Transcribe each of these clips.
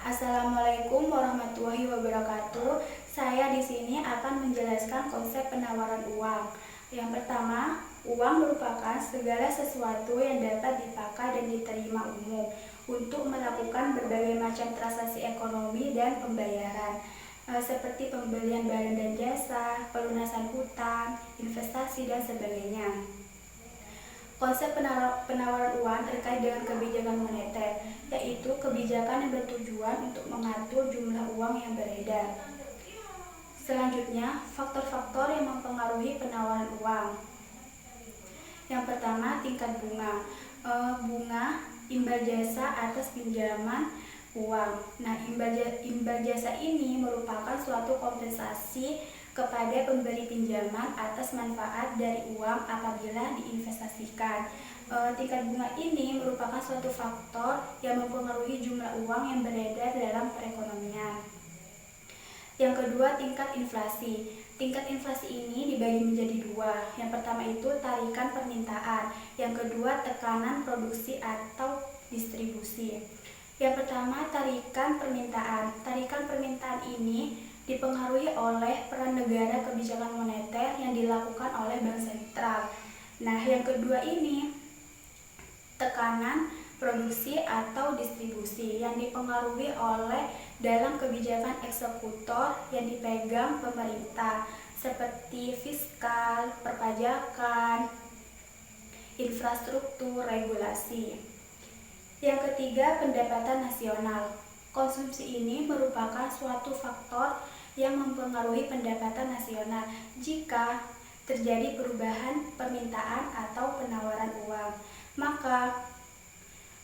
Assalamualaikum warahmatullahi wabarakatuh. Saya di sini akan menjelaskan konsep penawaran uang. Yang pertama, uang merupakan segala sesuatu yang dapat dipakai dan diterima umum untuk melakukan berbagai macam transaksi ekonomi dan pembayaran, seperti pembelian barang dan jasa, pelunasan hutang, investasi, dan sebagainya. Konsep penawaran uang terkait dengan kebijakan moneter, yaitu kebijakan yang bertujuan untuk mengatur jumlah uang yang beredar. Selanjutnya, faktor-faktor yang mempengaruhi penawaran uang. Yang pertama, tingkat bunga. Bunga imbal jasa atas pinjaman uang. Nah, imbal jasa ini merupakan suatu kompensasi kepada pemberi pinjaman atas manfaat dari uang apabila diinvestasikan. Tingkat bunga ini merupakan suatu faktor yang mempengaruhi jumlah uang yang beredar dalam perekonomian. Yang kedua, tingkat inflasi. Tingkat inflasi ini dibagi menjadi dua. Yang pertama itu tarikan permintaan. Yang kedua, tekanan produksi atau distribusi. Yang pertama, tarikan permintaan. Tarikan permintaan ini dipengaruhi oleh peran negara kebijakan moneter yang dilakukan oleh Bank Sentral. Nah, yang kedua ini tekanan produksi atau distribusi yang dipengaruhi oleh dalam kebijakan eksekutor yang dipegang pemerintah seperti fiskal, perpajakan, infrastruktur, regulasi. Yang ketiga, pendapatan nasional. Konsumsi ini merupakan suatu faktor yang mempengaruhi pendapatan nasional jika terjadi perubahan permintaan atau penawaran uang.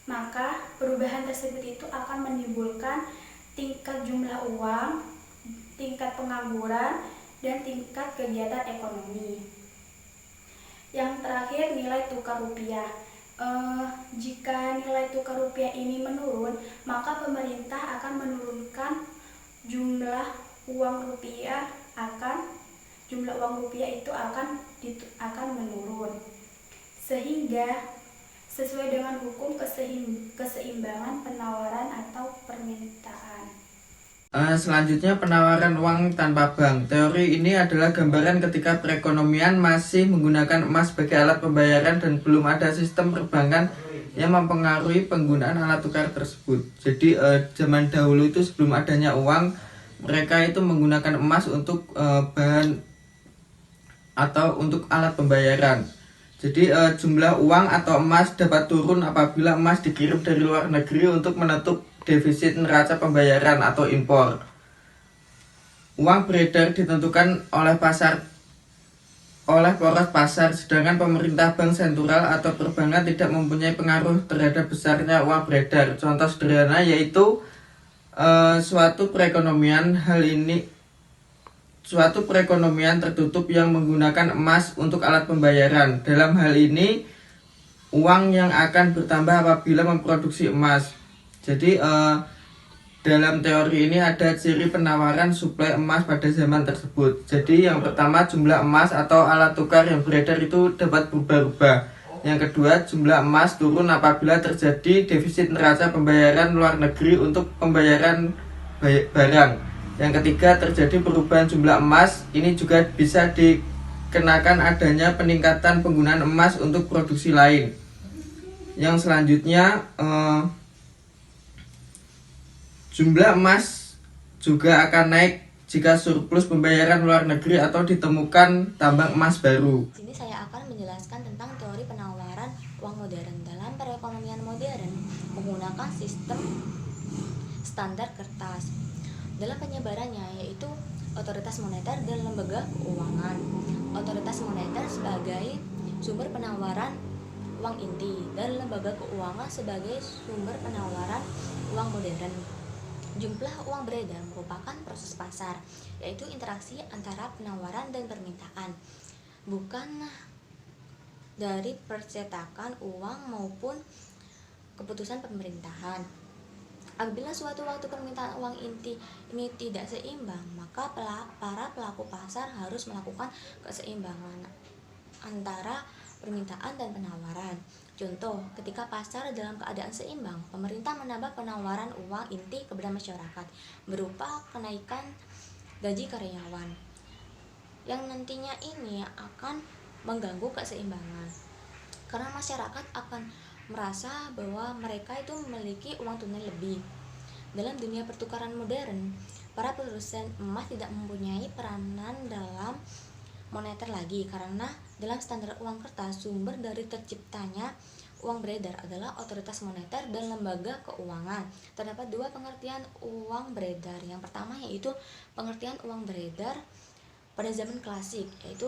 Maka perubahan tersebut itu akan menimbulkan tingkat jumlah uang, tingkat pengangguran, dan tingkat kegiatan ekonomi. Yang terakhir, nilai tukar rupiah. Jika nilai tukar rupiah ini menurun, maka pemerintah akan menurunkan jumlah uang rupiah itu akan menurun, sehingga sesuai dengan hukum keseimbangan penawaran atau permintaan. Selanjutnya, penawaran uang tanpa bank. Teori ini adalah gambaran ketika perekonomian masih menggunakan emas sebagai alat pembayaran dan belum ada sistem perbankan yang mempengaruhi penggunaan alat tukar tersebut. Jadi zaman dahulu itu sebelum adanya uang, mereka itu menggunakan emas untuk bahan atau untuk alat pembayaran. Jadi jumlah uang atau emas dapat turun apabila emas dikirim dari luar negeri untuk menutup defisit neraca pembayaran atau impor. Uang beredar ditentukan oleh poros pasar, sedangkan pemerintah, bank sentral atau perbankan tidak mempunyai pengaruh terhadap besarnya uang beredar. Contoh sederhana yaitu suatu perekonomian tertutup yang menggunakan emas untuk alat pembayaran. Dalam hal ini, uang yang akan bertambah apabila memproduksi emas. Jadi dalam teori ini ada ciri penawaran suplai emas pada zaman tersebut. Jadi yang pertama, jumlah emas atau alat tukar yang beredar itu dapat berubah-ubah. Yang kedua, jumlah emas turun apabila terjadi defisit neraca pembayaran luar negeri untuk pembayaran barang. Yang ketiga, terjadi perubahan jumlah emas. Ini juga bisa dikenakan adanya peningkatan penggunaan emas untuk produksi lain. Yang selanjutnya, jumlah emas juga akan naik jika surplus pembayaran luar negeri atau ditemukan tambang emas baru. Di sini saya akan menjelaskan tentang teori penawaran uang modern. Dalam perekonomian modern menggunakan sistem standar kertas. Dalam penyebarannya yaitu otoritas moneter dan lembaga keuangan. Otoritas moneter sebagai sumber penawaran uang inti dan lembaga keuangan sebagai sumber penawaran uang modern. Jumlah uang beredar merupakan proses pasar, yaitu interaksi antara penawaran dan permintaan, bukan dari percetakan uang maupun keputusan pemerintahan. Apabila suatu waktu permintaan uang inti ini tidak seimbang, maka para pelaku pasar harus melakukan keseimbangan antara permintaan dan penawaran. Contoh, ketika pasar dalam keadaan seimbang, pemerintah menambah penawaran uang inti kepada masyarakat berupa kenaikan gaji karyawan, yang nantinya ini akan mengganggu keseimbangan. Karena masyarakat akan merasa bahwa mereka itu memiliki uang tunai lebih. Dalam dunia pertukaran modern, para produsen emas tidak mempunyai peranan dalam moneter lagi, karena dalam standar uang kertas, sumber dari terciptanya uang beredar adalah otoritas moneter dan lembaga keuangan. Terdapat dua pengertian uang beredar. Yang pertama yaitu pengertian uang beredar pada zaman klasik, yaitu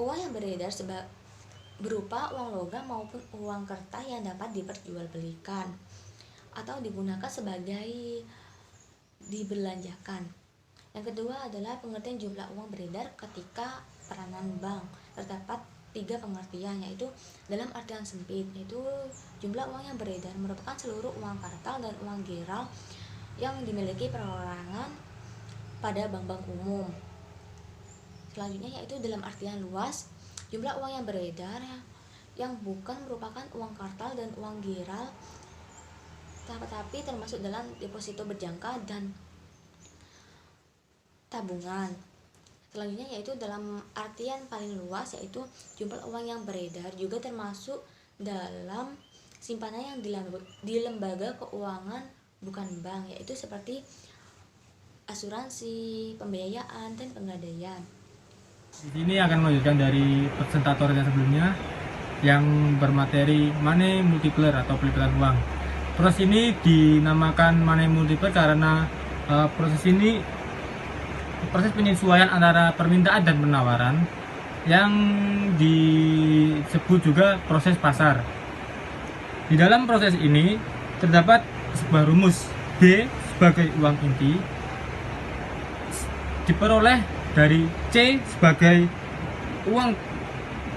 uang yang beredar berupa uang logam maupun uang kertas yang dapat diperjualbelikan atau digunakan sebagai diberlanjakan. Yang kedua adalah pengertian jumlah uang beredar ketika peranan bank. Terdapat 3 pengertian, yaitu dalam artian sempit, yaitu jumlah uang yang beredar merupakan seluruh uang kartal dan uang giral yang dimiliki perorangan pada bank-bank umum. Selanjutnya yaitu dalam artian luas, jumlah uang yang beredar yang bukan merupakan uang kartal dan uang giral tapi termasuk dalam deposito berjangka dan tabungan. Selanjutnya yaitu dalam artian paling luas, yaitu jumlah uang yang beredar juga termasuk dalam simpanan yang di lembaga keuangan bukan bank, yaitu seperti asuransi, pembiayaan, dan penggadaian. Di sini akan melanjutkan dari presentator yang sebelumnya yang bermateri money multiplier atau pelipatan uang. Proses ini dinamakan money multiplier karena proses penyesuaian antara permintaan dan penawaran yang disebut juga proses pasar. Di dalam proses ini terdapat sebuah rumus B sebagai uang inti diperoleh dari C sebagai uang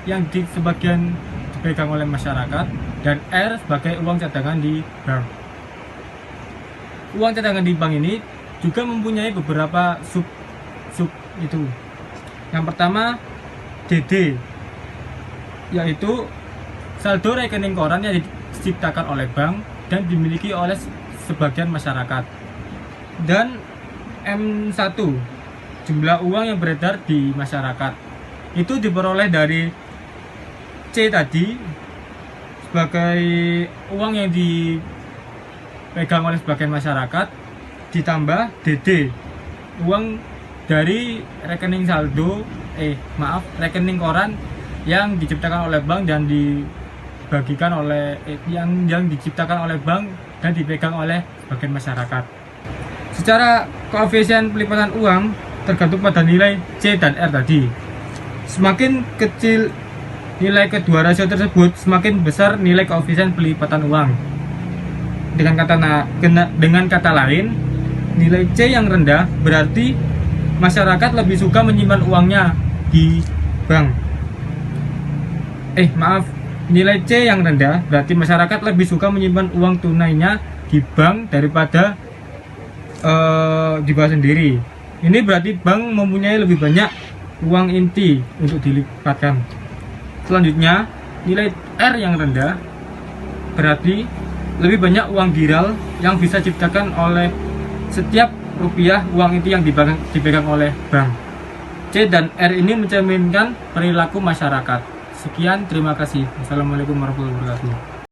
yang sebagian dipegang oleh masyarakat dan R sebagai uang cadangan di bank. Uang cadangan di bank ini juga mempunyai beberapa sub itu. Yang pertama DD, yaitu saldo rekening koran yang diciptakan oleh bank dan dimiliki oleh sebagian masyarakat. Dan M1, jumlah uang yang beredar di masyarakat. Itu diperoleh dari C tadi sebagai uang yang dipegang oleh sebagian masyarakat ditambah DD, uang dari rekening rekening koran yang diciptakan oleh bank dan dibagikan oleh yang diciptakan oleh bank dan dipegang oleh sebagian masyarakat. Secara koefisien pelipatan uang tergantung pada nilai C dan R tadi. Semakin kecil nilai kedua rasio tersebut, semakin besar nilai koefisien pelipatan uang. Dengan kata lain, nilai C yang rendah berarti masyarakat lebih suka menyimpan uangnya di bank. Nilai C yang rendah berarti masyarakat lebih suka menyimpan uang tunainya di bank daripada di bank sendiri. Ini berarti bank mempunyai lebih banyak uang inti untuk dilipatkan. Selanjutnya, nilai R yang rendah berarti lebih banyak uang giral yang bisa diciptakan oleh setiap rupiah uang inti yang dipegang oleh bank. C dan R ini mencerminkan perilaku masyarakat. Sekian, terima kasih. Wassalamualaikum warahmatullahi wabarakatuh.